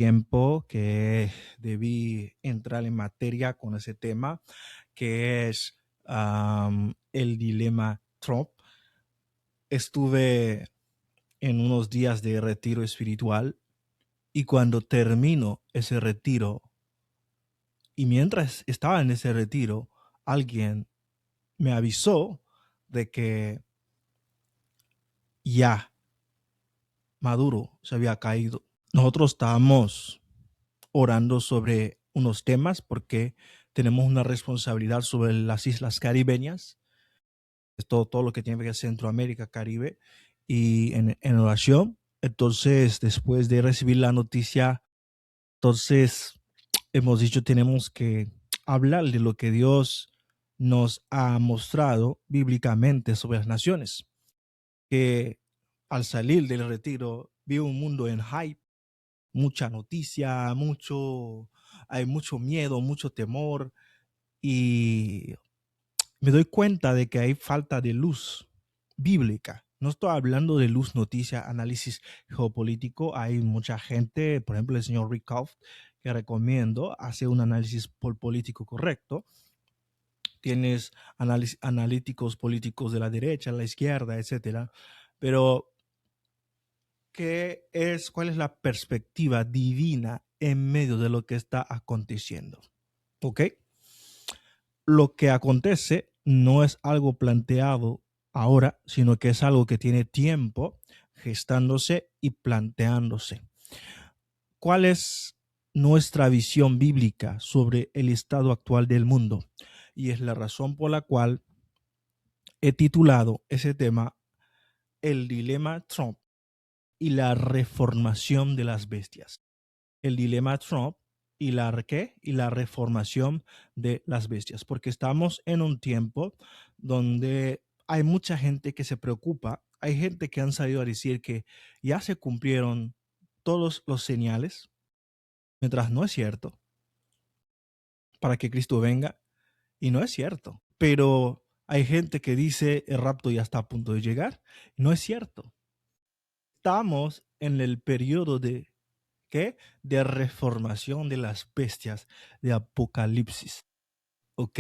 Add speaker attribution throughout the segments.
Speaker 1: tiempo que debí entrar en materia con ese tema, que es el dilema Trump. Estuve en unos días de retiro espiritual y cuando termino ese retiro, y mientras estaba en ese retiro, alguien me avisó de que ya Maduro se había caído. Nosotros estábamos orando sobre unos temas porque tenemos una responsabilidad sobre las islas caribeñas, es todo lo que tiene que ver Centroamérica, Caribe, y en oración. Entonces, después de recibir la noticia, entonces hemos dicho tenemos que hablar de lo que Dios nos ha mostrado bíblicamente sobre las naciones, que al salir del retiro vi un mundo en hype, mucha noticia, hay mucho miedo, mucho temor, y me doy cuenta de que hay falta de luz bíblica. No estoy hablando de luz, noticia, análisis geopolítico. Hay mucha gente, por ejemplo, el señor Rickhoff, que recomiendo, hace un análisis político correcto. Tienes analíticos políticos de la derecha, la izquierda, etcétera. Pero ¿cuál es la perspectiva divina en medio de lo que está aconteciendo? ¿Ok? Lo que acontece no es algo planteado ahora, sino que es algo que tiene tiempo gestándose y planteándose. ¿Cuál es nuestra visión bíblica sobre el estado actual del mundo? Y es la razón por la cual he titulado ese tema El dilema Trump y la reformación de las bestias. El dilema Trump y y la reformación de las bestias, porque estamos en un tiempo donde hay mucha gente que se preocupa, hay gente que han salido a decir que ya se cumplieron todos los señales, mientras no es cierto, para que Cristo venga, y no es cierto, pero hay gente que dice el rapto ya está a punto de llegar, no es cierto. Estamos en el periodo de ¿qué? De reformación de las bestias de Apocalipsis. Ok,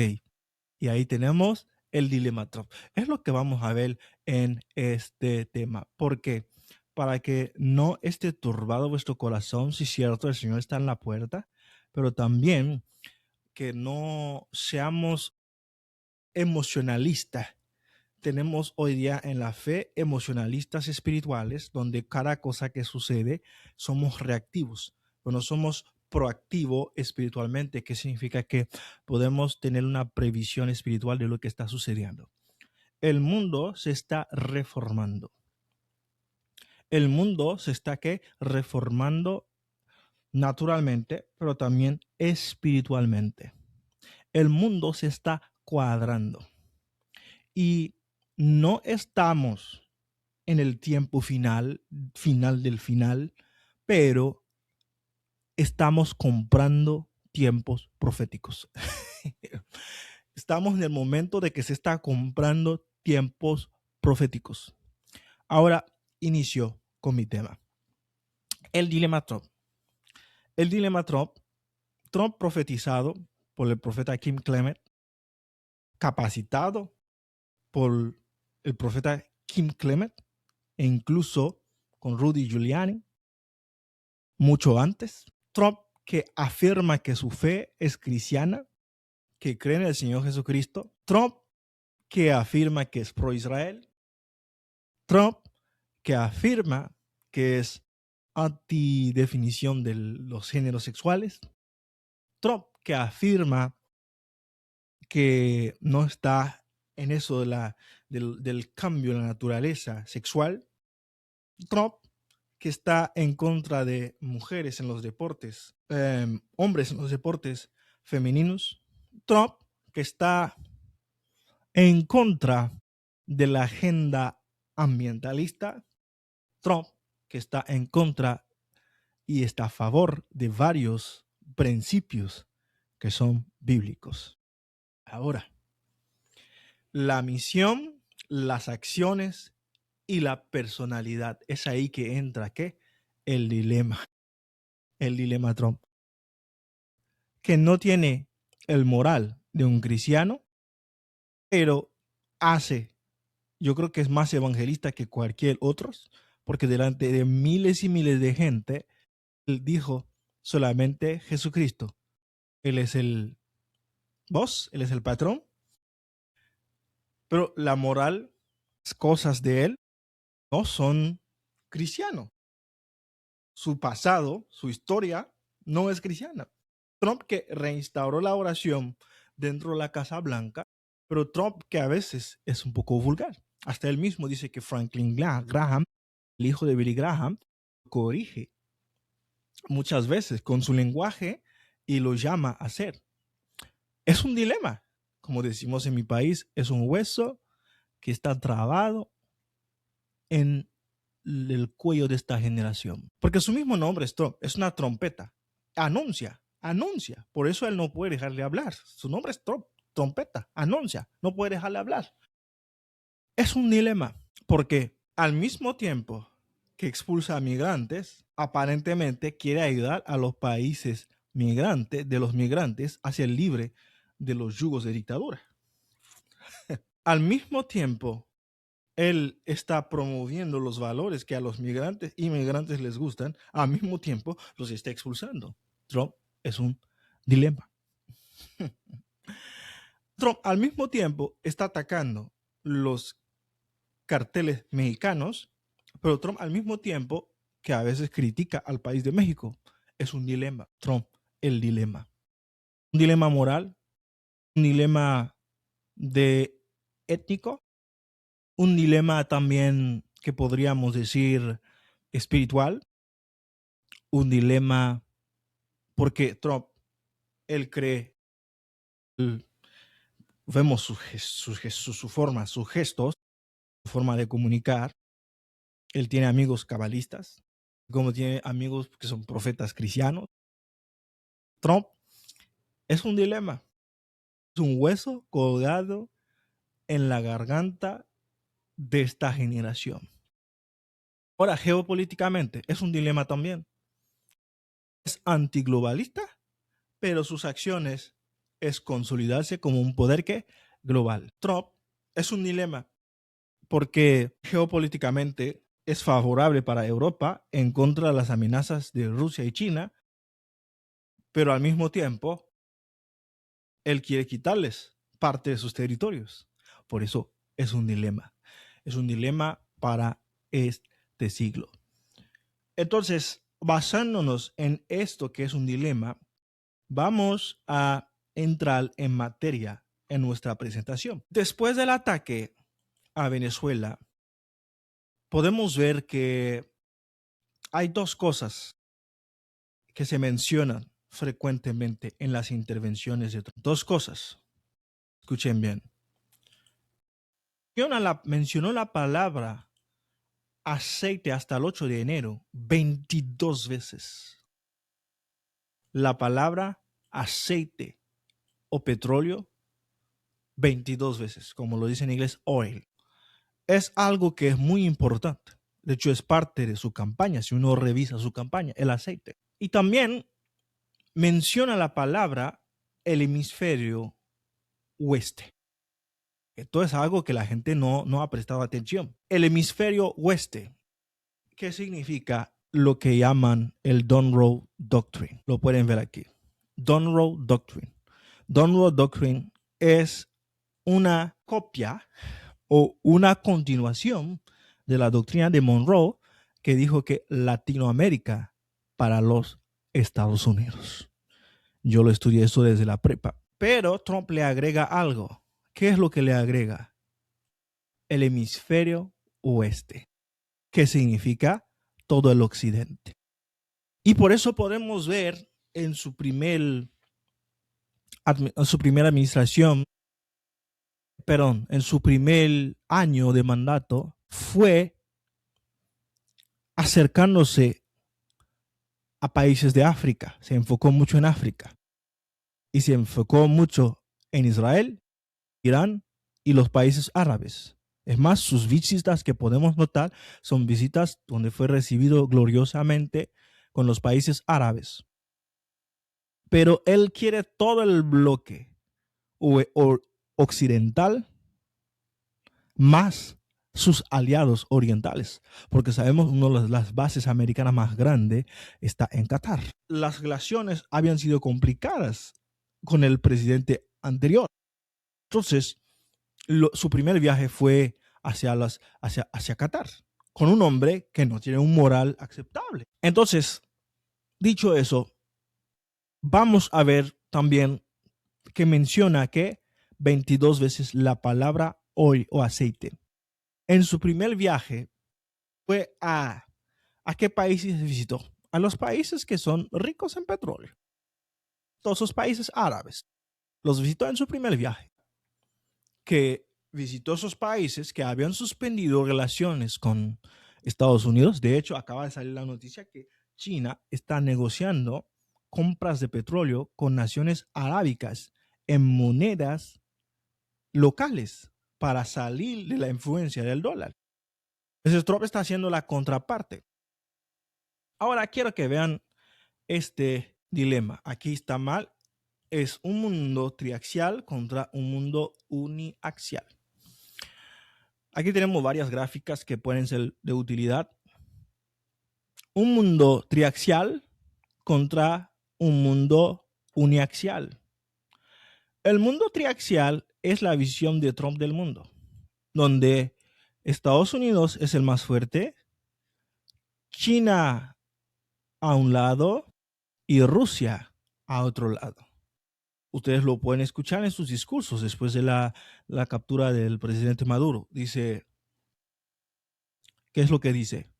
Speaker 1: y ahí tenemos el dilema Trump. Es lo que vamos a ver en este tema. Porque para que no esté turbado vuestro corazón, si es cierto, el Señor está en la puerta, pero también que no seamos emocionalistas. Tenemos hoy día en la fe emocionalistas espirituales, donde cada cosa que sucede somos reactivos, pero no somos proactivos espiritualmente, que significa que podemos tener una previsión espiritual de lo que está sucediendo. El mundo se está reformando. El mundo se está reformando naturalmente, pero también espiritualmente. El mundo se está cuadrando. Y no estamos en el tiempo final del final, pero estamos comprando tiempos proféticos. Estamos en el momento de que se está comprando tiempos proféticos. Ahora inicio con mi tema. El dilema Trump. El dilema Trump, Trump profetizado por el profeta Kim Clement, capacitado por el profeta Kim Clement, e incluso con Rudy Giuliani, mucho antes. Trump, que afirma que su fe es cristiana, que cree en el Señor Jesucristo. Trump, que afirma que es pro Israel. Trump, que afirma que es antidefinición de los géneros sexuales. Trump, que afirma que no está en eso del cambio en la naturaleza sexual. Trump, que está en contra de mujeres en los deportes, hombres en los deportes femeninos. Trump, que está en contra de la agenda ambientalista. Trump, que está en contra y está a favor de varios principios que son bíblicos. Ahora, la misión, las acciones y la personalidad. Es ahí que entra, ¿qué? El dilema. el dilema Trump, que no tiene el moral de un cristiano, pero hace, yo creo que es más evangelista que cualquier otro, porque delante de miles y miles de gente, él dijo solamente Jesucristo. Él es el boss, él es el patrón, pero la moral, las cosas de él no son cristianos. Su pasado, su historia no es cristiana. Trump que reinstauró la oración dentro de la Casa Blanca, pero Trump que a veces es un poco vulgar. Hasta él mismo dice que Franklin Graham, el hijo de Billy Graham, corrige muchas veces con su lenguaje y lo llama a hacer. Es un dilema, como decimos en mi país, es un hueso que está trabado en el cuello de esta generación. Porque su mismo nombre es Trump, es una trompeta. Anuncia. Por eso él no puede dejarle hablar. Su nombre es Trump, trompeta, anuncia, no puede dejarle hablar. Es un dilema, porque al mismo tiempo que expulsa a migrantes, aparentemente quiere ayudar a los países migrantes, de los migrantes, a ser libre de los yugos de dictadura. Al mismo tiempo, él está promoviendo los valores que a los migrantes y inmigrantes les gustan, al mismo tiempo los está expulsando. Trump es un dilema. Trump al mismo tiempo está atacando los carteles mexicanos, pero Trump al mismo tiempo que a veces critica al país de México. Es un dilema. Trump, el dilema. Un dilema moral, un dilema de étnico, un dilema también que podríamos decir espiritual, un dilema porque Trump, él cree, vemos su forma, sus gestos, su forma de comunicar. Él tiene amigos cabalistas, como tiene amigos que son profetas cristianos. Trump es un dilema, es un hueso colgado en la garganta de esta generación. Ahora, geopolíticamente, es un dilema también. Es antiglobalista, pero sus acciones es consolidarse como un poder que global. Trump es un dilema porque geopolíticamente es favorable para Europa en contra de las amenazas de Rusia y China, pero al mismo tiempo él quiere quitarles parte de sus territorios. Por eso es un dilema. Es un dilema para este siglo. Entonces, basándonos en esto que es un dilema, vamos a entrar en materia en nuestra presentación. Después del ataque a Venezuela, podemos ver que hay dos cosas que se mencionan frecuentemente en las intervenciones de Trump. Dos cosas. Escuchen bien. Mencionó la palabra aceite hasta el 8 de enero 22 veces. La palabra aceite o petróleo 22 veces, como lo dice en inglés, oil. Es algo que es muy importante. De hecho, es parte de su campaña. Si uno revisa su campaña, el aceite. Y también menciona la palabra el hemisferio oeste. Esto es algo que la gente no ha prestado atención. El hemisferio oeste, ¿qué significa lo que llaman el Monroe Doctrine? Lo pueden ver aquí. Monroe Doctrine. Monroe Doctrine es una copia o una continuación de la doctrina de Monroe que dijo que Latinoamérica para los Estados Unidos. Yo lo estudié eso desde la prepa. Pero Trump le agrega algo. ¿Qué es lo que le agrega? El hemisferio oeste, que significa todo el occidente. Y por eso podemos ver en su primera administración, en su primer año de mandato, fue acercándose a países de África. Se enfocó mucho en África y se enfocó mucho en Israel, Irán y los países árabes. Es más, sus visitas que podemos notar son visitas donde fue recibido gloriosamente con los países árabes. Pero él quiere todo el bloque occidental más sus aliados orientales, porque sabemos una de las bases americanas más grandes está en Qatar. Las relaciones habían sido complicadas con el presidente anterior. Entonces, su primer viaje fue hacia Qatar, con un hombre que no tiene un moral aceptable. Entonces, dicho eso, vamos a ver también que menciona que 22 veces la palabra oil o aceite. En su primer viaje fue ¿a qué países visitó? A los países que son ricos en petróleo. Todos esos países árabes. Los visitó en su primer viaje. Que visitó esos países que habían suspendido relaciones con Estados Unidos. De hecho, acaba de salir la noticia que China está negociando compras de petróleo con naciones arábicas en monedas locales para salir de la influencia del dólar. Entonces Trump está haciendo la contraparte. Ahora quiero que vean este dilema. Aquí está mal. Es un mundo triaxial contra un mundo uniaxial. Aquí tenemos varias gráficas que pueden ser de utilidad. Un mundo triaxial contra un mundo uniaxial. El mundo triaxial es la visión de Trump del mundo, donde Estados Unidos es el más fuerte, China a un lado y Rusia a otro lado. Ustedes lo pueden escuchar en sus discursos después de la captura del presidente Maduro. Dice, ¿qué es lo que dice?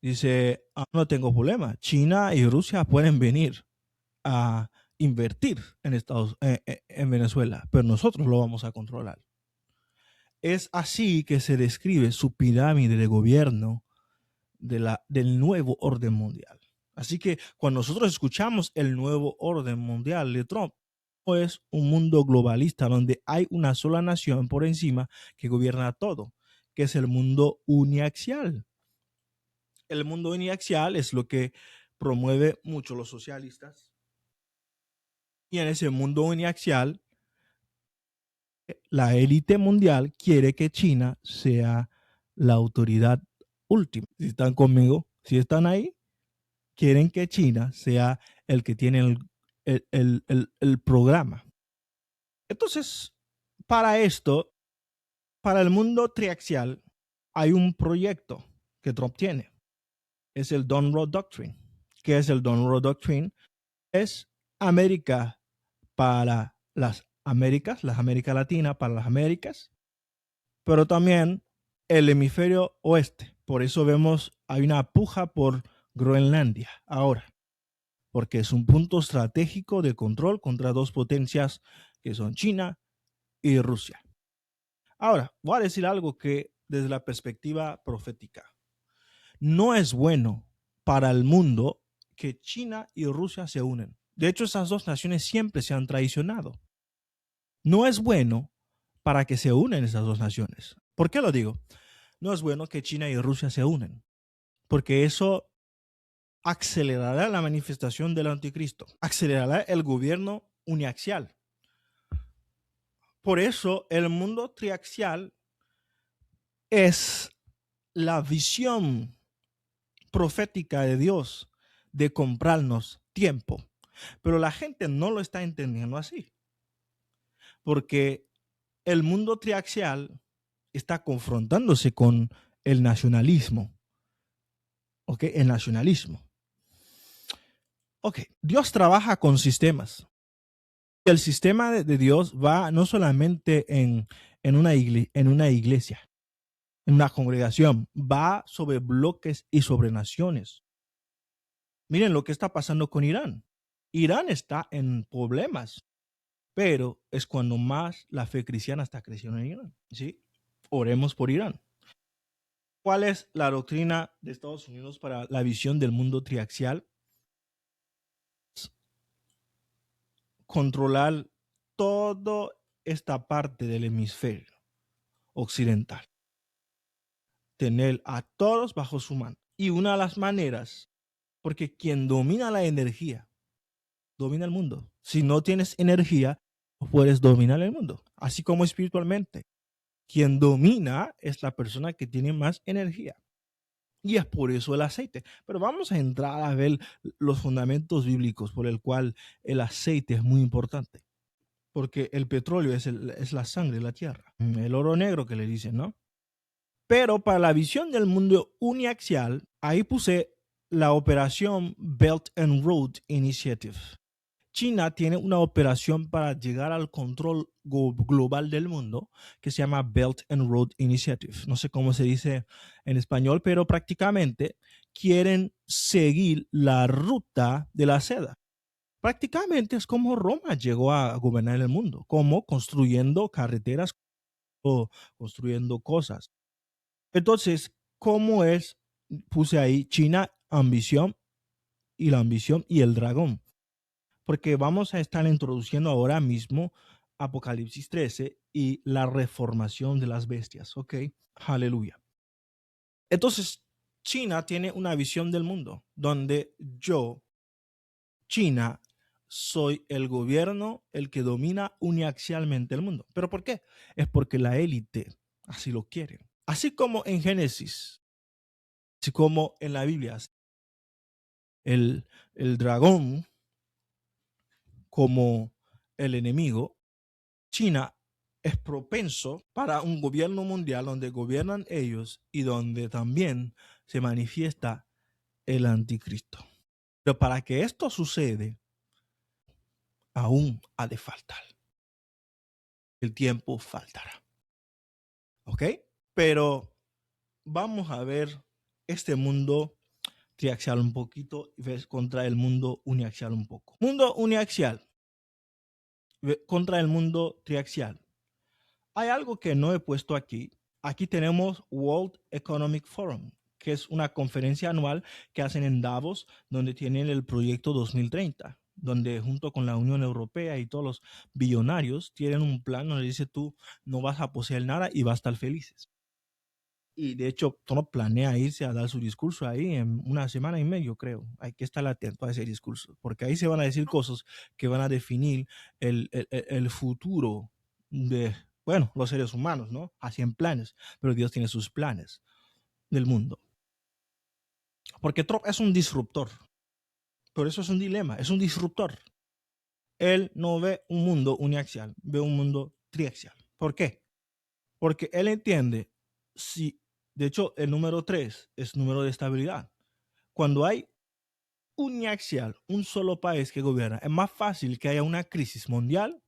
Speaker 1: Dice, no tengo problema. China y Rusia pueden venir a invertir en Venezuela, pero nosotros lo vamos a controlar. Es así que se describe su pirámide de gobierno del nuevo orden mundial. Así que cuando nosotros escuchamos el nuevo orden mundial de Trump, es un mundo globalista donde hay una sola nación por encima que gobierna todo, que es el mundo uniaxial. El mundo uniaxial es lo que promueve mucho los socialistas. Y en ese mundo uniaxial, la élite mundial quiere que China sea la autoridad última. Si están conmigo, si están ahí, quieren que China sea el que tiene el programa. Entonces, para esto, para el mundo triaxial, hay un proyecto que Trump tiene. Es el Don't Road Doctrine. ¿Qué es el Don't Road Doctrine? Es América para las Américas Latina para las Américas, pero también el hemisferio oeste. Por eso vemos, hay una puja por Groenlandia ahora, porque es un punto estratégico de control contra dos potencias que son China y Rusia. Ahora, voy a decir algo que desde la perspectiva profética. No es bueno para el mundo que China y Rusia se unen. De hecho, esas dos naciones siempre se han traicionado. No es bueno para que se unen esas dos naciones. ¿Por qué lo digo? No es bueno que China y Rusia se unen, porque eso acelerará la manifestación del anticristo, acelerará el gobierno uniaxial. Por eso el mundo triaxial es la visión profética de Dios de comprarnos tiempo. Pero la gente no lo está entendiendo así, porque el mundo triaxial está confrontándose con el nacionalismo. ¿Ok? El nacionalismo. Ok, Dios trabaja con sistemas. El sistema de Dios va no solamente en una iglesia, en una congregación, va sobre bloques y sobre naciones. Miren lo que está pasando con Irán. Irán está en problemas, pero es cuando más la fe cristiana está creciendo en Irán. ¿Sí? Oremos por Irán. ¿Cuál es la doctrina de Estados Unidos para la visión del mundo triaxial? Controlar toda esta parte del hemisferio occidental. Tener a todos bajo su mano. Y una de las maneras Porque quien domina la energía, domina el mundo. Si no tienes energía, no puedes dominar el mundo. Así como espiritualmente. Quien domina es la persona que tiene más energía. Y es por eso el aceite. Pero vamos a entrar a ver los fundamentos bíblicos por el cual el aceite es muy importante. Porque el petróleo es la sangre de la tierra. El oro negro que le dicen, ¿no? Pero para la visión del mundo uniaxial, ahí puse la operación Belt and Road Initiative. China tiene una operación para llegar al control global del mundo que se llama Belt and Road Initiative. No sé cómo se dice en español, pero prácticamente quieren seguir la ruta de la seda. Prácticamente es como Roma llegó a gobernar el mundo, como construyendo carreteras o construyendo cosas. Entonces, ¿cómo es? Puse ahí China, ambición y la ambición y el dragón. Porque vamos a estar introduciendo ahora mismo Apocalipsis 13 y la reformación de las bestias, ¿ok? Aleluya. Entonces, China tiene una visión del mundo donde yo, China, soy el gobierno, el que domina uniaxialmente el mundo. ¿Pero por qué? Es porque la élite así lo quiere. Así como en Génesis, así como en la Biblia, el dragón como el enemigo, China es propenso para un gobierno mundial donde gobiernan ellos y donde también se manifiesta el anticristo. Pero para que esto suceda, aún ha de faltar. El tiempo faltará. ¿Ok? Pero vamos a ver este mundo triaxial un poquito y ves contra el mundo uniaxial un poco. Mundo uniaxial contra el mundo triaxial. Hay algo que no he puesto aquí. Aquí tenemos World Economic Forum, que es una conferencia anual que hacen en Davos, donde tienen el proyecto 2030, donde junto con la Unión Europea y todos los billonarios tienen un plan donde dice tú no vas a poseer nada y vas a estar felices. Y de hecho, Trump planea irse a dar su discurso ahí en una semana y medio, creo. Hay que estar atento a ese discurso, porque ahí se van a decir cosas que van a definir el futuro de, bueno, los seres humanos, ¿no? Hacen planes, pero Dios tiene sus planes del mundo. Porque Trump es un disruptor. Por eso es un dilema, es un disruptor. Él no ve un mundo uniaxial, ve un mundo triaxial. ¿Por qué? Porque él entiende, si, de hecho, el número 3 es número de estabilidad. Cuando hay uniaxial, un solo país que gobierna, es más fácil que haya una crisis mundial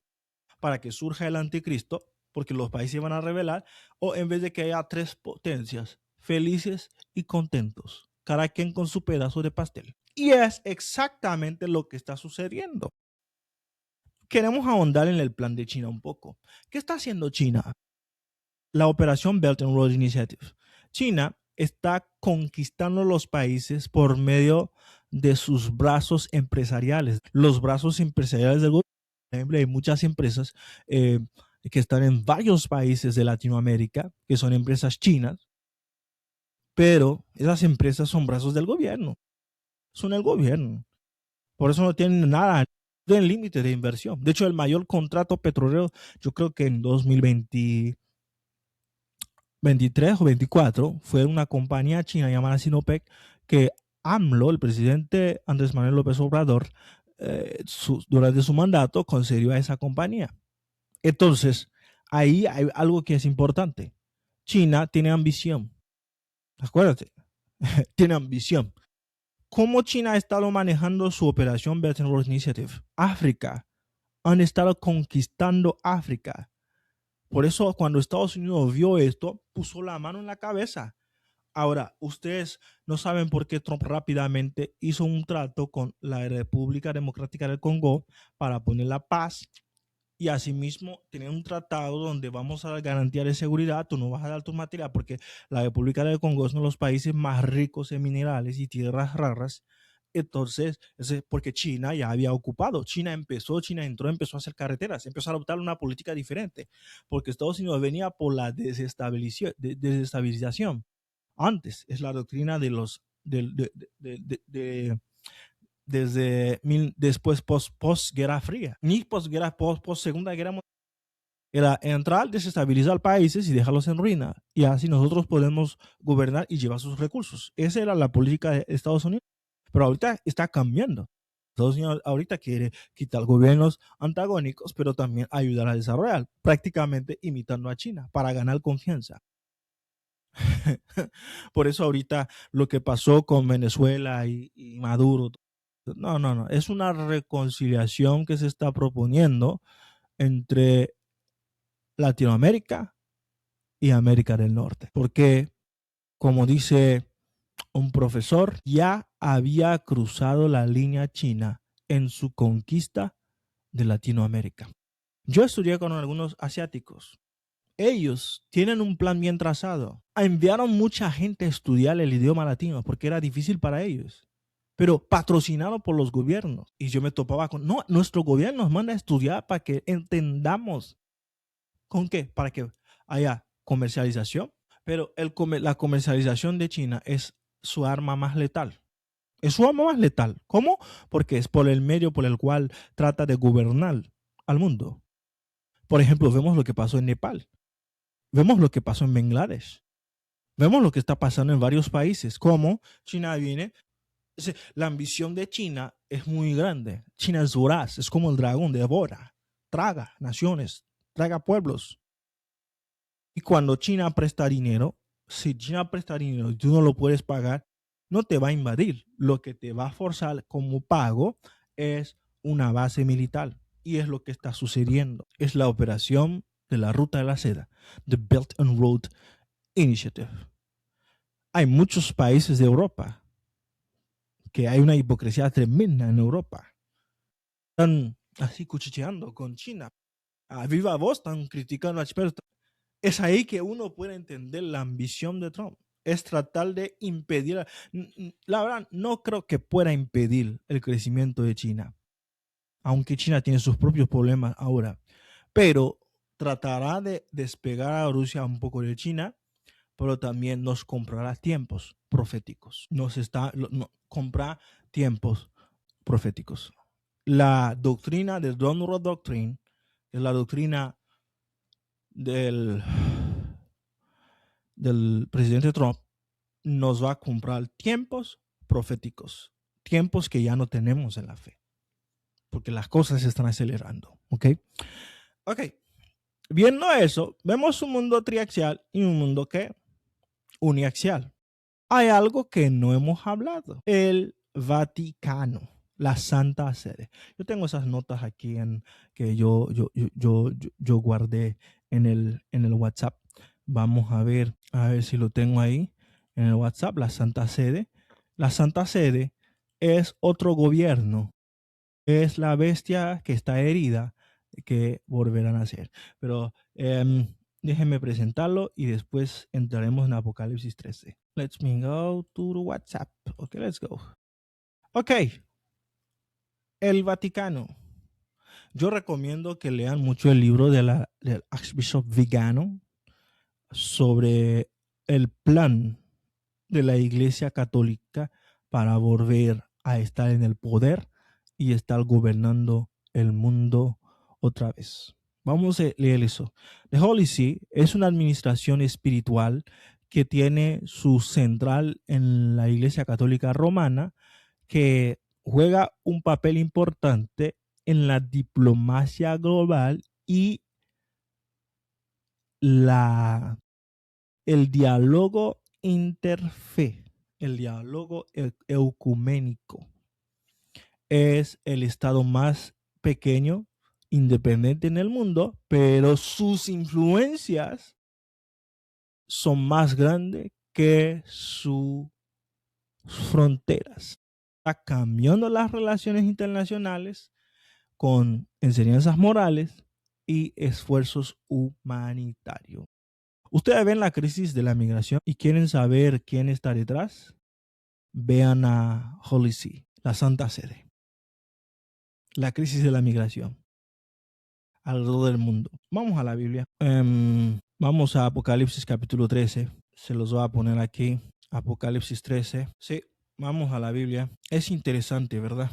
Speaker 1: para que surja el anticristo, porque los países van a rebelar, o en vez de que haya tres potencias felices y contentos, cada quien con su pedazo de pastel. Y es exactamente lo que está sucediendo. Queremos ahondar en el plan de China un poco. ¿Qué está haciendo China? La operación Belt and Road Initiative. China está conquistando los países por medio de sus brazos empresariales. Los brazos empresariales del gobierno. Por ejemplo, hay muchas empresas que están en varios países de Latinoamérica, que son empresas chinas, pero esas empresas son brazos del gobierno. Son el gobierno. Por eso no tienen nada de límite de inversión. De hecho, el mayor contrato petrolero, yo creo que en 2023 o 24, fue una compañía china llamada Sinopec que AMLO, el presidente Andrés Manuel López Obrador, durante su mandato concedió a esa compañía. Entonces, ahí hay algo que es importante. China tiene ambición. Acuérdate, tiene ambición. ¿Cómo China ha estado manejando su operación Belt and Road Initiative? África. Han estado conquistando África. Por eso cuando Estados Unidos vio esto, puso la mano en la cabeza. Ahora, ustedes no saben por qué Trump rápidamente hizo un trato con la República Democrática del Congo para poner la paz y asimismo tener un tratado donde vamos a dar garantía de seguridad. Tú no vas a dar tu material porque la República del Congo es uno de los países más ricos en minerales y tierras raras. Entonces, porque China ya había ocupado. China entró, empezó a hacer carreteras, empezó a adoptar una política diferente, porque Estados Unidos venía por la desestabilización. Antes es la doctrina de los después post Guerra Fría, ni post Segunda Guerra Mundial. Era entrar, desestabilizar países y dejarlos en ruina. Y así nosotros podemos gobernar y llevar sus recursos. Esa era la política de Estados Unidos. Pero ahorita está cambiando. Estados Unidos ahorita quiere quitar gobiernos antagónicos, pero también ayudar a desarrollar, prácticamente imitando a China para ganar confianza. Por eso ahorita lo que pasó con Venezuela y Maduro, no, es una reconciliación que se está proponiendo entre Latinoamérica y América del Norte. Porque, como dice un profesor, ya había cruzado la línea china en su conquista de Latinoamérica. Yo estudié con algunos asiáticos. Ellos tienen un plan bien trazado. Enviaron mucha gente a estudiar el idioma latino porque era difícil para ellos, pero patrocinado por los gobiernos. Y yo me topaba con, no, nuestro gobierno nos manda a estudiar para que entendamos. ¿Con qué? Para que haya comercialización. Pero la comercialización de China es su arma más letal. Es su arma más letal. ¿Cómo? Porque es por el medio por el cual trata de gobernar al mundo. Por ejemplo, vemos lo que pasó en Nepal. Vemos lo que pasó en Bangladesh. Vemos lo que está pasando en varios países. Como China viene. La ambición de China es muy grande. China es voraz. Es como el dragón, devora, traga naciones, traga pueblos. Y cuando China presta dinero, si China presta dinero y tú no lo puedes pagar, no te va a invadir. Lo que te va a forzar como pago es una base militar. Y es lo que está sucediendo. Es la operación de la Ruta de la Seda, the Belt and Road Initiative. Hay muchos países de Europa que hay una hipocresía tremenda en Europa. Están así cuchicheando con China. A viva voz están criticando a China. Es ahí que uno puede entender la ambición de Trump. Es tratar de impedir. La verdad, no creo que pueda impedir el crecimiento de China. Aunque China tiene sus propios problemas ahora. Pero tratará de despegar a Rusia un poco de China, pero también nos comprará tiempos proféticos. Compra tiempos proféticos. La doctrina del Donald Doctrine es la doctrina del presidente Trump. Nos va a comprar tiempos proféticos, tiempos que ya no tenemos en la fe, porque las cosas se están acelerando. Ok. Viendo eso, vemos un mundo triaxial y un mundo que uniaxial. Hay algo que no hemos hablado: el Vaticano, la Santa Sede. Yo tengo esas notas aquí que yo guardé en el WhatsApp. Vamos a ver si lo tengo ahí en el WhatsApp. La Santa Sede. La Santa Sede es otro gobierno. Es la bestia que está herida, que volverán a nacer. Pero déjenme presentarlo y después entraremos en Apocalipsis 13. Let's me go to the WhatsApp. Ok, let's go. Ok. El Vaticano. Yo recomiendo que lean mucho el libro del Archbishop Vigano sobre el plan de la Iglesia Católica para volver a estar en el poder y estar gobernando el mundo otra vez. Vamos a leer eso. The Holy See es una administración espiritual que tiene su central en la Iglesia Católica Romana, que juega un papel importante en la diplomacia global y el diálogo interfe, el diálogo ecuménico. Es el estado más pequeño, independiente en el mundo, pero sus influencias son más grandes que sus fronteras. Está cambiando las relaciones internacionales con enseñanzas morales y esfuerzos humanitarios. Ustedes ven la crisis de la migración y quieren saber quién está detrás. Vean a Holy See, la Santa Sede. La crisis de la migración alrededor del mundo. Vamos a la Biblia. Vamos a Apocalipsis capítulo 13. Se los voy a poner aquí. Apocalipsis 13. Sí, Vamos a la Biblia. Es interesante, ¿verdad?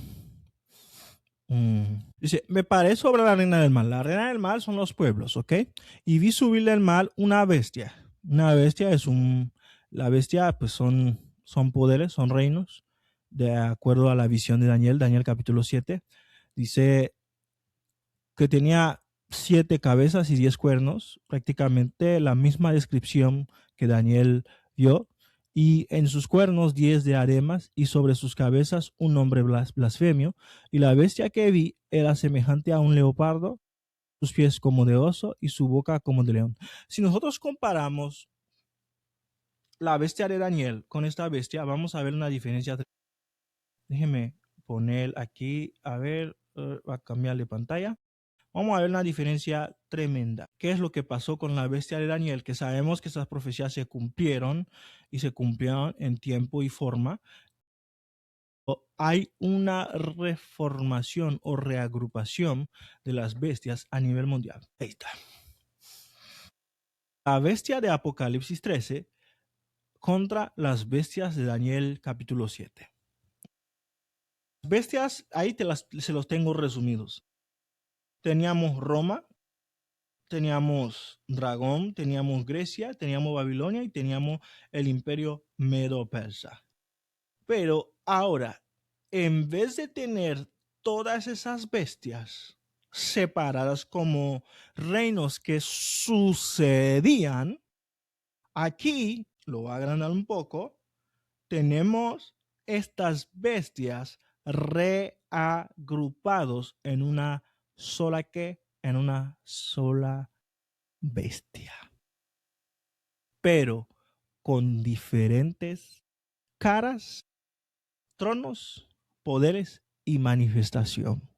Speaker 1: Dice, me paré sobre la reina del mal. La reina del mal son los pueblos, ¿ok? Y vi subir del mal una bestia. Una bestia es la bestia pues son poderes, son reinos, de acuerdo a la visión de Daniel, Daniel capítulo 7. Dice que tenía 7 cabezas y 10 cuernos, prácticamente la misma descripción que Daniel vio, y en sus cuernos 10 diademas y sobre sus cabezas un nombre blasfemio, y la bestia que vi era semejante a un leopardo, sus pies como de oso y su boca como de león. Si nosotros comparamos la bestia de Daniel con esta bestia, vamos a ver una diferencia. Déjeme poner aquí, a ver, va a cambiar de pantalla. Vamos a ver una diferencia tremenda. ¿Qué es lo que pasó con la bestia de Daniel? Que sabemos que esas profecías se cumplieron y se cumplieron en tiempo y forma. Hay una reformación o reagrupación de las bestias a nivel mundial. Ahí está. La bestia de Apocalipsis 13 contra las bestias de Daniel capítulo 7. Bestias, ahí se los tengo resumidos. Teníamos Roma, teníamos Dragón, teníamos Grecia, teníamos Babilonia y teníamos el imperio medo-persa. Pero ahora, en vez de tener todas esas bestias separadas como reinos que sucedían, aquí, lo voy a agrandar un poco, tenemos estas bestias reagrupados en una sola en una sola bestia, pero con diferentes caras, tronos, poderes y manifestación.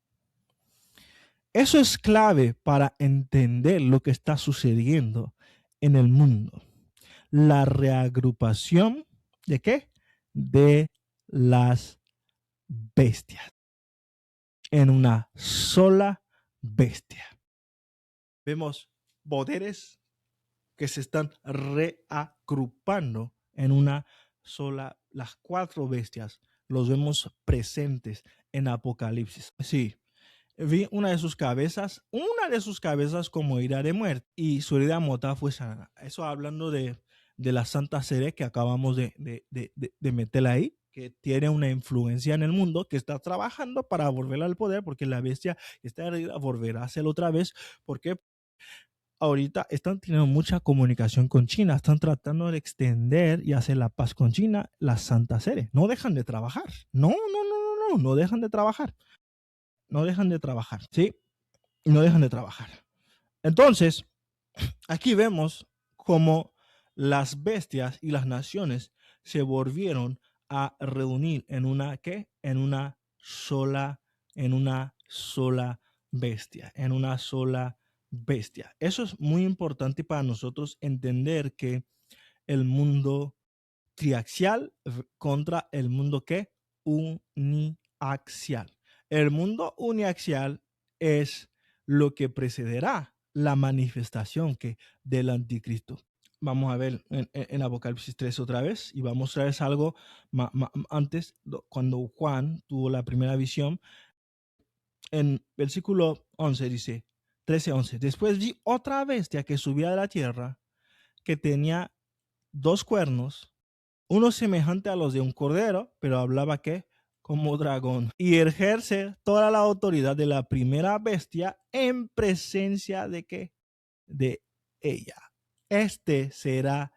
Speaker 1: Eso es clave para entender lo que está sucediendo en el mundo. La reagrupación de qué? De las bestias en una sola bestia. Vemos poderes que se están reagrupando en una sola. Las 4 bestias los vemos presentes en Apocalipsis. Sí, vi una de sus cabezas como herida de muerte y su herida mortal fue sana. Eso hablando de la Santa Sede que acabamos de meterla ahí, que tiene una influencia en el mundo, que está trabajando para volver al poder, porque la bestia está herida, volverá a hacerlo otra vez. ¿Por qué? Ahorita están teniendo mucha comunicación con China, están tratando de extender y hacer la paz con China, la Santa Sede. No dejan de trabajar. No dejan de trabajar. No dejan de trabajar, ¿sí? No dejan de trabajar. Entonces, aquí vemos cómo las bestias y las naciones se volvieron a reunir en una, ¿qué? En una sola bestia, en una sola bestia. Eso es muy importante para nosotros entender que el mundo triaxial contra el mundo que uniaxial. El mundo uniaxial es lo que precederá la manifestación del anticristo. Vamos a ver en Apocalipsis 3 otra vez y vamos a traer algo antes, cuando Juan tuvo la primera visión. En versículo 11 dice, 13:11, después vi otra bestia que subía de la tierra, que tenía 2 cuernos, uno semejante a los de un cordero, pero hablaba que como dragón, y ejerce toda la autoridad de la primera bestia en presencia de que de ella. Este será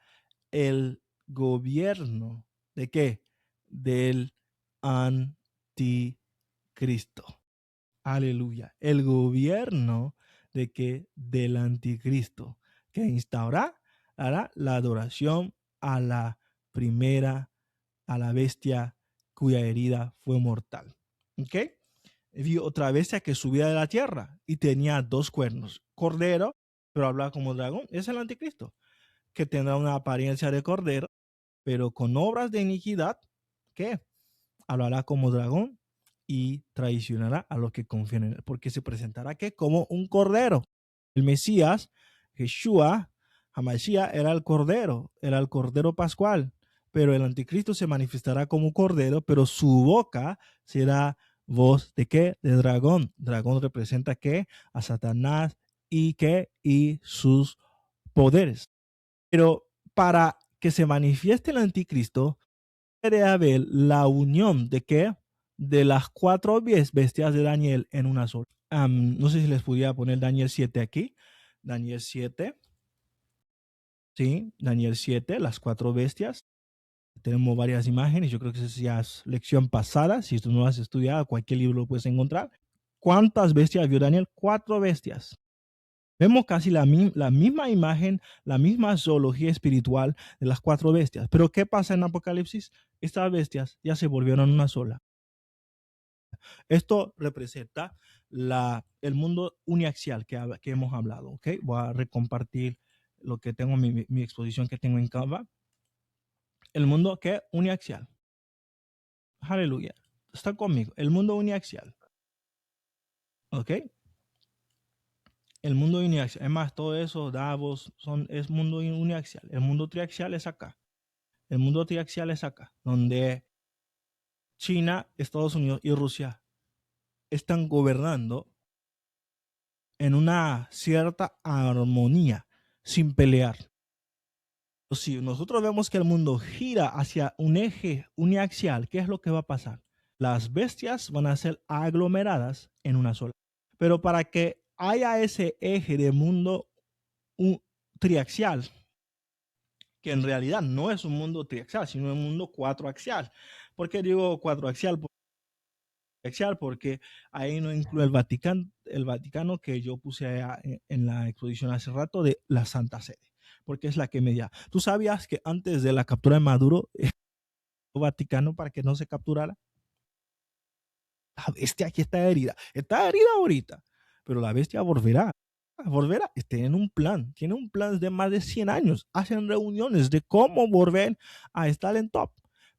Speaker 1: el gobierno de qué? Del anticristo. Aleluya. El gobierno de que del anticristo, que instaurará la adoración a la primera, a la bestia cuya herida fue mortal. ¿Ok? Vi otra bestia que subía de la tierra y tenía 2 cuernos. Cordero, pero hablaba como dragón. Es el anticristo, que tendrá una apariencia de cordero, pero con obras de iniquidad, ¿qué? Hablará como dragón y traicionará a los que confían en él, porque se presentará ¿qué? Como un cordero. El Mesías, Yeshua, Hamashiach, era el cordero pascual, pero el anticristo se manifestará como cordero, pero su boca será voz de qué? De dragón. Dragón representa qué? A Satanás y qué? Y sus poderes. Pero para que se manifieste el anticristo, debe haber la unión de qué? De las cuatro bestias de Daniel en una sola. No sé si les pudiera poner Daniel 7 aquí. Daniel 7. Sí, Daniel 7, las cuatro bestias. Tenemos varias imágenes. Yo creo que esa ya es lección pasada. Si tú no has estudiado, cualquier libro lo puedes encontrar. ¿Cuántas bestias vio Daniel? Cuatro bestias. Vemos casi la misma imagen, la misma zoología espiritual de las cuatro bestias. Pero ¿qué pasa en Apocalipsis? Estas bestias ya se volvieron una sola. Esto representa el mundo uniaxial que hemos hablado. ¿Okay? Voy a recompartir lo que tengo, mi exposición que tengo en Canva. El mundo que uniaxial. Aleluya. Está conmigo. El mundo uniaxial. ¿Ok? El mundo uniaxial. Es más, todo eso, Davos, es mundo uniaxial. El mundo triaxial es acá. El mundo triaxial es acá, donde China, Estados Unidos y Rusia están gobernando en una cierta armonía, sin pelear. Si nosotros vemos que el mundo gira hacia un eje uniaxial, ¿qué es lo que va a pasar? Las bestias van a ser aglomeradas en una sola. Pero para que haya ese eje de mundo triaxial, que en realidad no es un mundo triaxial, sino un mundo cuatroaxial. ¿Por qué digo cuatroaxial? Porque ahí no incluye el Vaticano que yo puse en la exposición hace rato de la Santa Sede, porque es la que media. ¿Tú sabías que antes de la captura de Maduro, el Vaticano para que no se capturara? La bestia aquí está herida ahorita, pero la bestia volverá. Tienen un plan de más de 100 años, hacen reuniones de cómo volver a estar en top.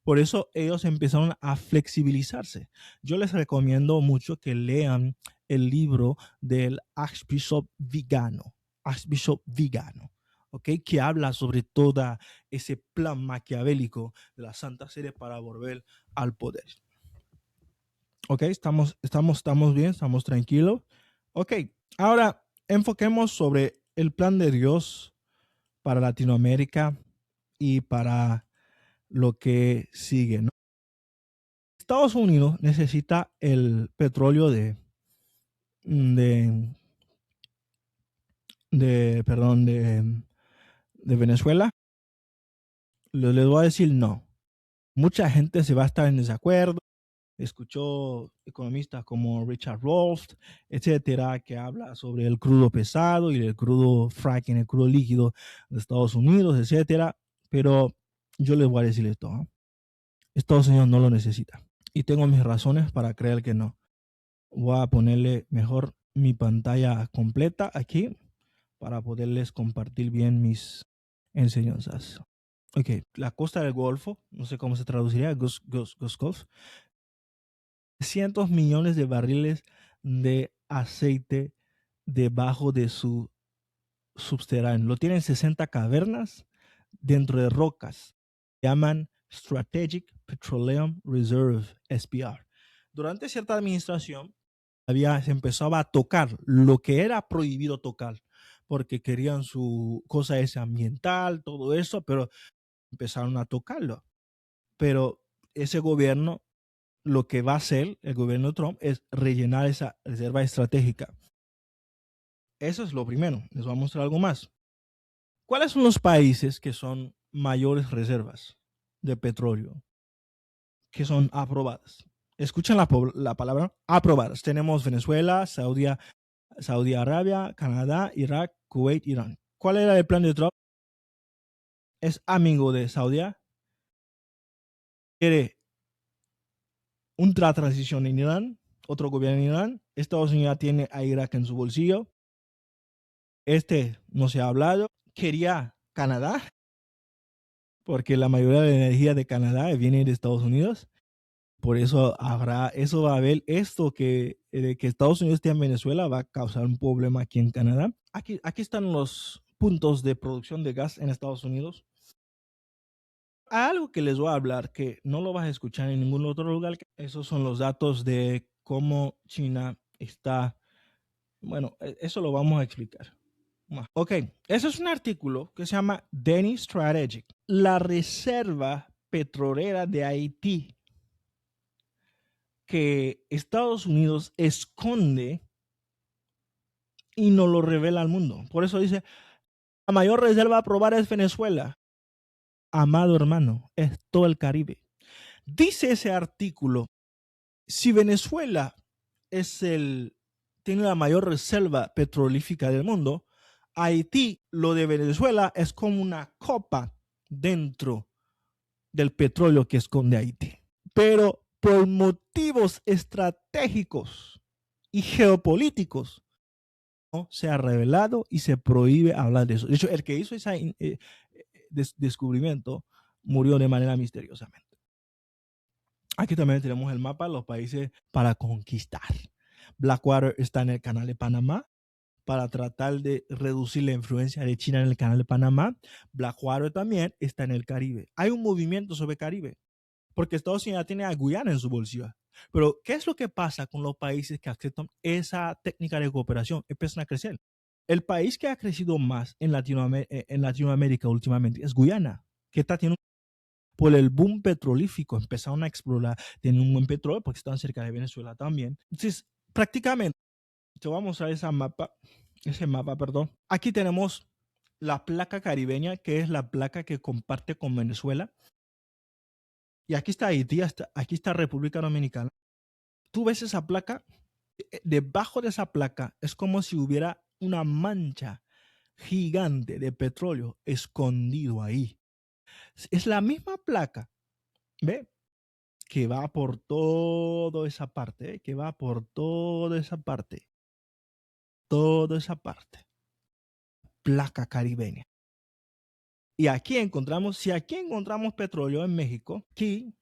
Speaker 1: Por eso ellos empezaron a flexibilizarse. Yo les recomiendo mucho que lean el libro del Archbishop Vigano, ¿ok? Que habla sobre todo ese plan maquiavélico de la Santa Sede para volver al poder. Ok, estamos bien, estamos tranquilos. Ok, ahora enfoquemos sobre el plan de Dios para Latinoamérica y para lo que sigue, ¿no? Estados Unidos necesita el petróleo de, de Venezuela. Les voy a decir no. Mucha gente se va a estar en desacuerdo. Escuchó economistas como Richard Rolf, etcétera, que habla sobre el crudo pesado y el crudo fracking, el crudo líquido de Estados Unidos, etcétera. Pero yo les voy a decir esto, ¿eh? Estados Unidos no lo necesita. Y tengo mis razones para creer que no. Voy a ponerle mejor mi pantalla completa aquí para poderles compartir bien mis enseñanzas. Ok, la costa del Golfo, no sé cómo se traduciría, Gulf, cientos millones de barriles de aceite debajo de su subterráneo. Lo tienen 60 cavernas dentro de rocas. Llaman Strategic Petroleum Reserve, SPR. Durante cierta administración se empezaba a tocar lo que era prohibido tocar porque querían su cosa esa ambiental, todo eso, pero empezaron a tocarlo. Pero ese gobierno, lo que va a hacer el gobierno de Trump es rellenar esa reserva estratégica. Eso es lo primero. Les voy a mostrar algo más. ¿Cuáles son los países que son mayores reservas de petróleo que son aprobadas? Escuchen la palabra aprobadas. Tenemos Venezuela, Saudi Arabia, Canadá, Irak, Kuwait, Irán. ¿Cuál era el plan de Trump? Es amigo de Saudi, quiere una transición en Irán, otro gobierno en Irán. Estados Unidos tiene a Irak en su bolsillo. No se ha hablado. Quería Canadá, porque la mayoría de la energía de Canadá viene de Estados Unidos. Por eso va a haber esto que Estados Unidos esté en Venezuela va a causar un problema aquí en Canadá. Aquí están los puntos de producción de gas en Estados Unidos. Hay algo que les voy a hablar que no lo vas a escuchar en ningún otro lugar. Esos son los datos de cómo China está. Bueno, eso lo vamos a explicar. Ok, eso es un artículo que se llama Denny Strategic. La reserva petrolera de Haití que Estados Unidos esconde y no lo revela al mundo. Por eso dice, la mayor reserva a probar es Venezuela. Amado hermano, es todo el Caribe. Dice ese artículo, si Venezuela tiene la mayor reserva petrolífica del mundo, Haití, lo de Venezuela es como una copa dentro del petróleo que esconde Haití. Pero por motivos estratégicos y geopolíticos, ¿no? Se ha revelado y se prohíbe hablar de eso. De hecho, el que hizo ese descubrimiento murió de manera misteriosamente. Aquí también tenemos el mapa de los países para conquistar. Blackwater está en el canal de Panamá para tratar de reducir la influencia de China en el canal de Panamá. Blackwater también está en el Caribe. Hay un movimiento sobre el Caribe porque Estados Unidos tiene a Guyana en su bolsillo. Pero, ¿qué es lo que pasa con los países que aceptan esa técnica de cooperación? Empiezan a crecer. El país que ha crecido más en Latinoamérica últimamente es Guyana, que está teniendo por el boom petrolífico, empezaron a explorar, tienen un buen petróleo porque están cerca de Venezuela también. Entonces, prácticamente, te voy a mostrar ese mapa, perdón. Aquí tenemos la placa caribeña, que es la placa que comparte con Venezuela. Y aquí está Haití, aquí está República Dominicana. Tú ves esa placa, debajo de esa placa es como si hubiera una mancha gigante de petróleo escondido ahí. Es la misma placa, ¿ve? Que va por toda esa parte, que va por toda esa parte. Toda esa parte. Placa caribeña. Y aquí encontramos, si aquí encontramos petróleo en México, aquí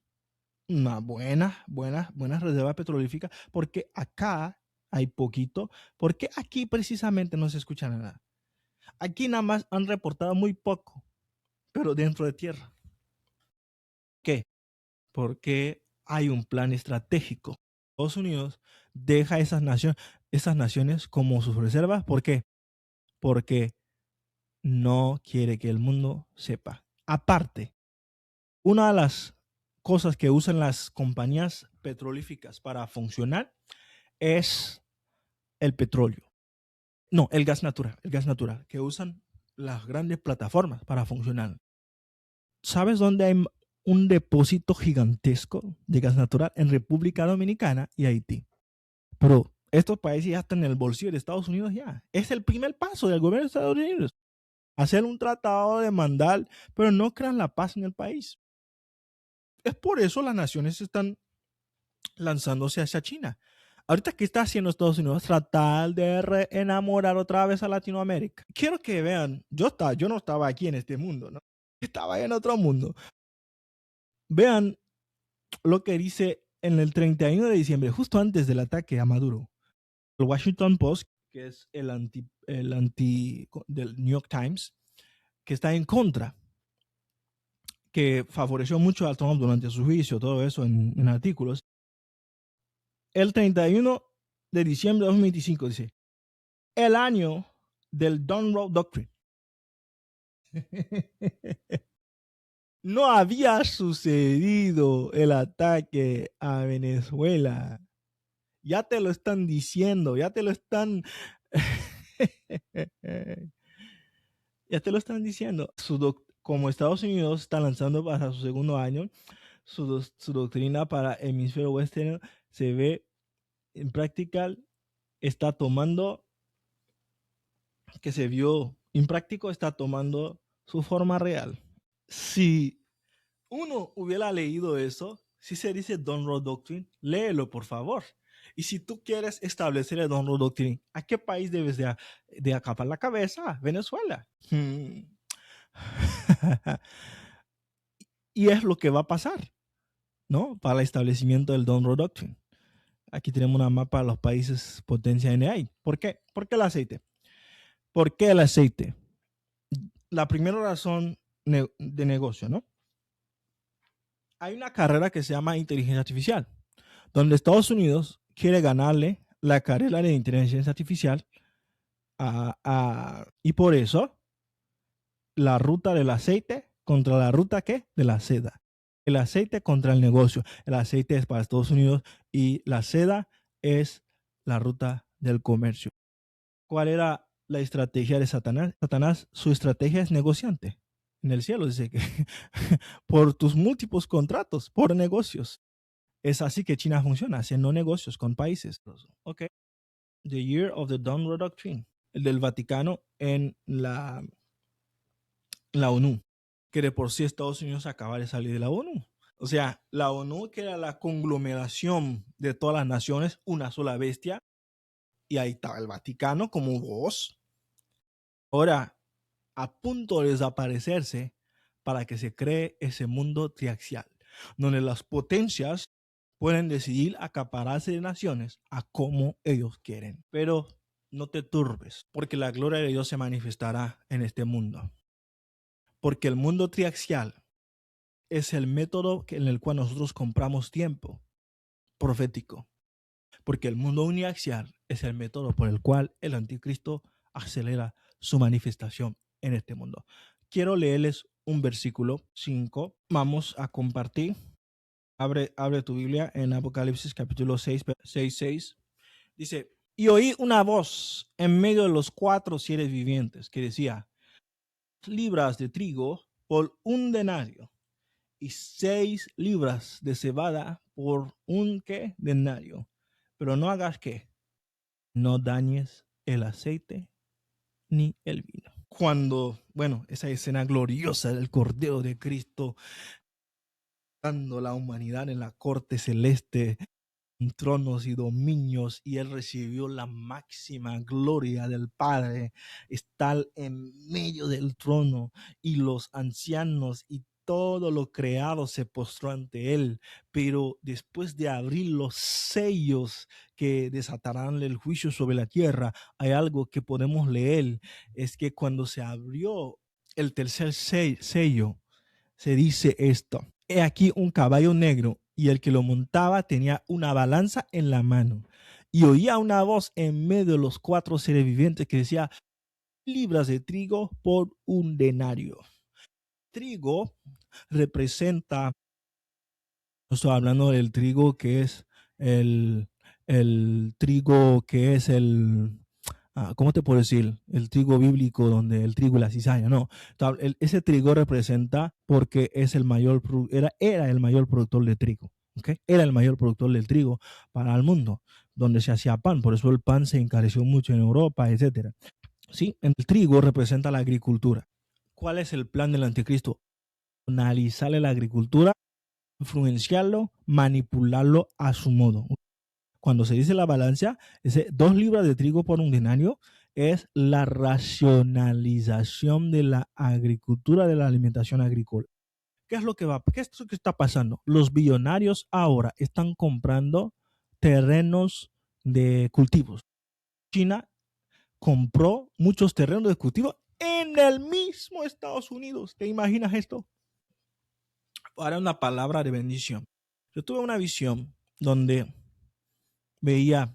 Speaker 1: una buena reserva petrolífica, porque acá hay poquito, porque aquí precisamente no se escucha nada. Aquí nada más han reportado muy poco, pero dentro de tierra. ¿Qué? Porque hay un plan estratégico. Estados Unidos deja esas naciones como sus reservas. ¿Por qué? Porque no quiere que el mundo sepa. Aparte, una de las cosas que usan las compañías petrolíficas para funcionar es el petróleo. No, el gas natural, que usan las grandes plataformas para funcionar. ¿Sabes dónde hay un depósito gigantesco de gas natural? En República Dominicana y Haití. Pero estos países ya están en el bolsillo de Estados Unidos ya. Es el primer paso del gobierno de Estados Unidos. Hacer un tratado de mandar, pero no crean la paz en el país. Es por eso las naciones están lanzándose hacia China. Ahorita, ¿qué está haciendo Estados Unidos? Tratar de enamorar otra vez a Latinoamérica. Quiero que vean, yo no estaba aquí en este mundo, ¿no? Estaba en otro mundo. Vean lo que dice en el 31 de diciembre, justo antes del ataque a Maduro. El Washington Post, que es el anti del New York Times, que está en contra, que favoreció mucho a Trump durante su juicio, todo eso en artículos. El 31 de diciembre de 2025 dice, el año del Monroe Doctrine. No había sucedido el ataque a Venezuela. Ya te lo están diciendo, ya te lo están diciendo. Como Estados Unidos está lanzando para su segundo año, su doctrina para el hemisferio oeste se ve en práctica, está tomando, que se vio impráctico, está tomando su forma real. Si uno hubiera leído eso, si se dice Monroe Doctrine, léelo por favor. Y si tú quieres establecer el Monroe Doctrine, ¿a qué país debes de acapar la cabeza? Venezuela. Y es lo que va a pasar, ¿no? Para el establecimiento del Monroe Doctrine. Aquí tenemos una mapa de los países potencia NI. ¿Por qué? ¿Por qué el aceite? ¿Por qué el aceite? La primera razón de negocio, ¿no? hay una carrera que se llama inteligencia artificial, donde Estados Unidos quiere ganarle la carrera de inteligencia artificial y por eso la ruta del aceite contra la ruta ¿qué? De la seda. El aceite contra el negocio. El aceite es para Estados Unidos y la seda es la ruta del comercio. ¿Cuál era la estrategia de Satanás? Satanás, su estrategia es negociante. En el cielo dice que por tus múltiples contratos, por negocios. Es así que China funciona, haciendo negocios con países. Ok. The Year of the Monroe Doctrine, el del Vaticano en la ONU, que de por sí Estados Unidos acaba de salir de la ONU. O sea, la ONU, que era la conglomeración de todas las naciones, una sola bestia, y ahí estaba el Vaticano como voz. Ahora, a punto de desaparecerse para que se cree ese mundo triaxial, donde las potencias pueden decidir acapararse de naciones a como ellos quieren. Pero no te turbes, porque la gloria de Dios se manifestará en este mundo. Porque el mundo triaxial es el método en el cual nosotros compramos tiempo profético. Porque el mundo uniaxial es el método por el cual el anticristo acelera su manifestación en este mundo. Quiero leerles un versículo 5. Vamos a compartir. Abre tu Biblia en Apocalipsis capítulo 6. Dice, y oí una voz en medio de los 4 seres vivientes que decía, libras de trigo por un denario y 6 libras de cebada por un ¿qué? Denario. Pero no hagas ¿qué? No dañes el aceite ni el vino. Cuando, esa escena gloriosa del Cordero de Cristo dando la humanidad en la corte celeste, tronos y dominios, y él recibió la máxima gloria del Padre, está en medio del trono, y los ancianos y todo lo creado se postró ante él, pero después de abrir los sellos que desatarán el juicio sobre la tierra, hay algo que podemos leer, es que cuando se abrió el tercer sello, se dice esto: he aquí un caballo negro, y el que lo montaba tenía una balanza en la mano. Y oía una voz en medio de los 4 seres vivientes que decía, libras de trigo por un denario. Trigo representa, no estoy hablando del trigo que es el trigo que es ¿cómo te puedo decir? El trigo bíblico, donde el trigo y la cizaña, no. Ese trigo representa porque es el mayor, era el mayor productor de trigo, ¿ok? Era el mayor productor del trigo para el mundo, donde se hacía pan. Por eso el pan se encareció mucho en Europa, etcétera. Sí, el trigo representa la agricultura. ¿Cuál es el plan del anticristo? Analizarle la agricultura, influenciarlo, manipularlo a su modo. Cuando se dice la balanza, ese 2 libras de trigo por un denario es la racionalización de la agricultura, de la alimentación agrícola. ¿Qué es lo que está pasando? Los billonarios ahora están comprando terrenos de cultivos. China compró muchos terrenos de cultivo en el mismo Estados Unidos. ¿Te imaginas esto? Ahora una palabra de bendición. Yo tuve una visión donde veía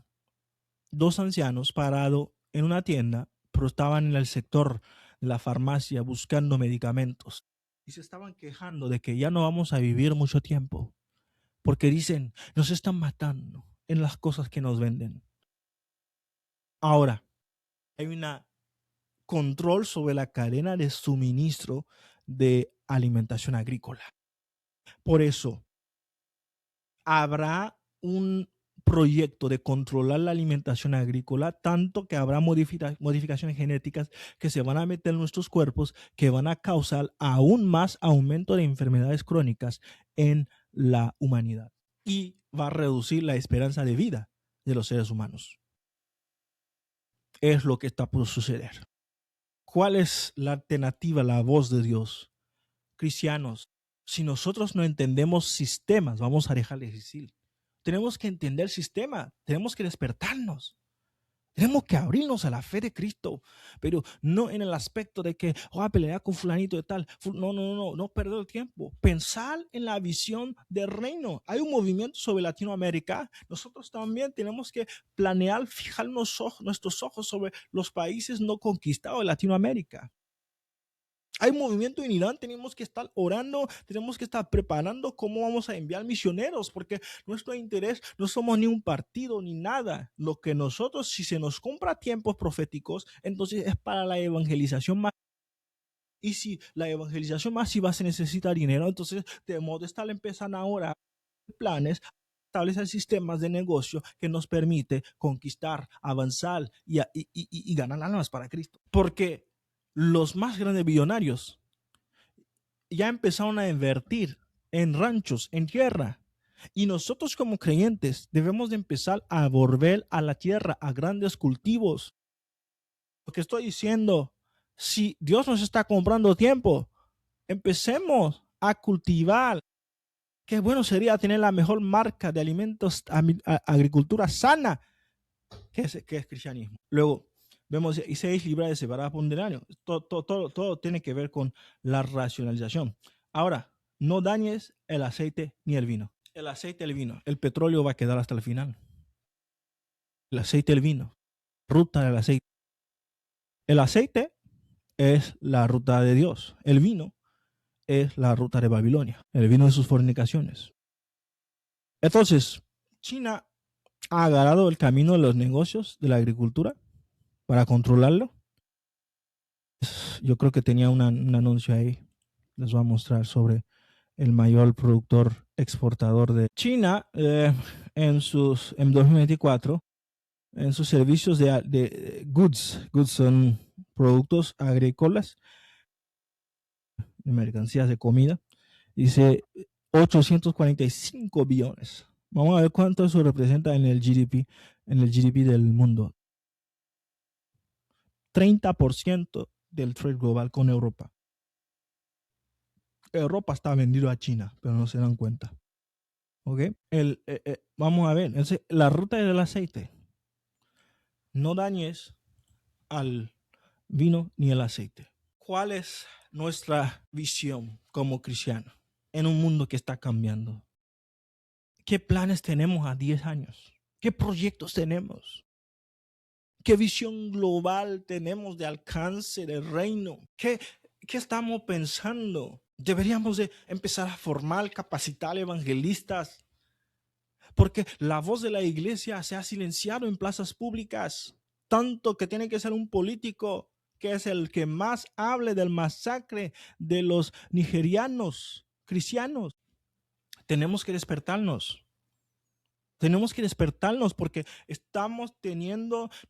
Speaker 1: 2 ancianos parados en una tienda, pero estaban en el sector de la farmacia buscando medicamentos. Y se estaban quejando de que ya no vamos a vivir mucho tiempo, porque dicen, nos están matando en las cosas que nos venden. Ahora, hay un control sobre la cadena de suministro de alimentación agrícola. Por eso, habrá un proyecto de controlar la alimentación agrícola, tanto que habrá modificaciones genéticas que se van a meter en nuestros cuerpos, que van a causar aún más aumento de enfermedades crónicas en la humanidad, y va a reducir la esperanza de vida de los seres humanos. Es lo que está por suceder. ¿Cuál es la alternativa, la voz de Dios? Cristianos, si nosotros no entendemos sistemas, vamos a dejar de existir. Tenemos que entender el sistema, tenemos que despertarnos. Tenemos que abrirnos a la fe de Cristo, pero no en el aspecto de que a pelear con fulanito de tal. No perder el tiempo. Pensar en la visión del reino. Hay un movimiento sobre Latinoamérica. Nosotros también tenemos que planear, fijar nuestros ojos sobre los países no conquistados de Latinoamérica. Hay movimiento en Irán, tenemos que estar orando, tenemos que estar preparando cómo vamos a enviar misioneros, porque nuestro interés no somos ni un partido ni nada. Lo que nosotros, si se nos compra tiempos proféticos, entonces es para la evangelización más. Y si la evangelización masiva se necesita dinero, entonces debemos de estar empezando ahora planes, establecer sistemas de negocio que nos permite conquistar, avanzar y ganar almas para Cristo. Porque los más grandes billonarios ya empezaron a invertir en ranchos, en tierra. Y nosotros como creyentes debemos de empezar a volver a la tierra, a grandes cultivos. Lo que estoy diciendo, si Dios nos está comprando tiempo, empecemos a cultivar. Qué bueno sería tener la mejor marca de alimentos, agricultura sana, que es cristianismo. Luego, vemos, y seis libras de cebada ponderario. Todo tiene que ver con la racionalización. Ahora, no dañes el aceite ni el vino. El aceite y el vino. El petróleo va a quedar hasta el final. El aceite y el vino. Ruta del aceite. El aceite es la ruta de Dios. El vino es la ruta de Babilonia. El vino de sus fornicaciones. Entonces, China ha agarrado el camino de los negocios, de la agricultura, para controlarlo. Yo creo que tenía un anuncio ahí. Les voy a mostrar sobre el mayor productor exportador de China en 2024, en sus servicios de goods son productos agrícolas, de mercancías de comida, dice 845 billones. Vamos a ver cuánto eso representa en el GDP del mundo. 30% del trade global con Europa. Europa está vendido a China, pero no se dan cuenta. ¿Ok? Vamos a ver, la ruta del aceite. No dañes al vino ni el aceite. ¿Cuál es nuestra visión como cristianos en un mundo que está cambiando? ¿Qué planes tenemos a 10 años? ¿Qué proyectos tenemos? ¿Qué visión global tenemos de alcance del reino? ¿Qué estamos pensando? Deberíamos de empezar a formar, capacitar evangelistas, porque la voz de la iglesia se ha silenciado en plazas públicas, tanto que tiene que ser un político que es el que más hable del masacre de los nigerianos cristianos. Tenemos que despertarnos. Tenemos que despertarnos porque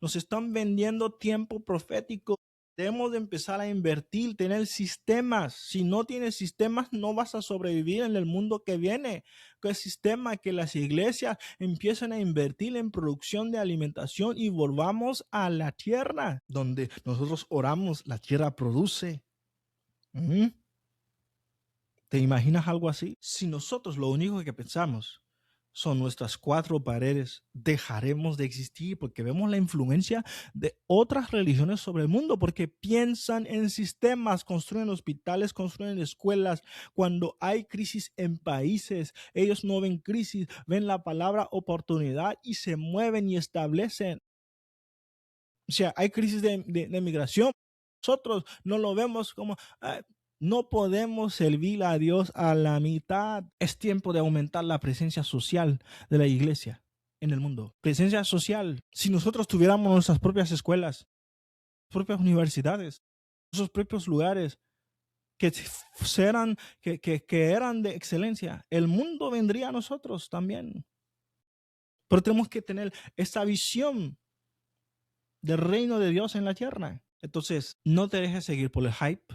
Speaker 1: nos están vendiendo tiempo profético. Debemos de empezar a invertir, tener sistemas. Si no tienes sistemas, no vas a sobrevivir en el mundo que viene. ¿Qué sistema? Que las iglesias empiecen a invertir en producción de alimentación y volvamos a la tierra. Donde nosotros oramos, la tierra produce. ¿Te imaginas algo así? Si nosotros lo único que pensamos son nuestras cuatro paredes, dejaremos de existir porque vemos la influencia de otras religiones sobre el mundo, porque piensan en sistemas, construyen hospitales, construyen escuelas. Cuando hay crisis en países, ellos no ven crisis, ven la palabra oportunidad y se mueven y establecen. O sea, hay crisis de migración. Nosotros no lo vemos como... no podemos servir a Dios a la mitad. Es tiempo de aumentar la presencia social de la iglesia en el mundo. Presencia social. Si nosotros tuviéramos nuestras propias escuelas, propias universidades, nuestros propios lugares que eran de excelencia, el mundo vendría a nosotros también. Pero tenemos que tener esa visión del reino de Dios en la tierra. Entonces, no te dejes seguir por el hype,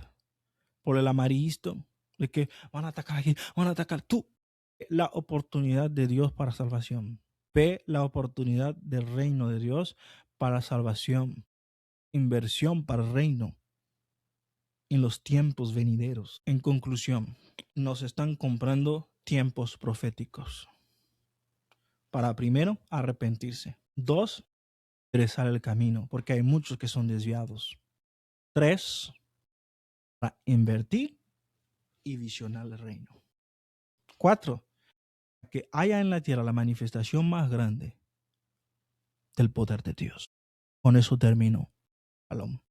Speaker 1: por el amarillismo, de que van a atacar aquí, van a atacar. Tú, la oportunidad de Dios para salvación. Ve la oportunidad del reino de Dios para salvación. Inversión para el reino en los tiempos venideros. En conclusión, nos están comprando tiempos proféticos. Para primero, arrepentirse. 2, enderezar el camino, porque hay muchos que son desviados. 3, para invertir y visionar el reino. 4, que haya en la tierra la manifestación más grande del poder de Dios. Con eso termino. Shalom.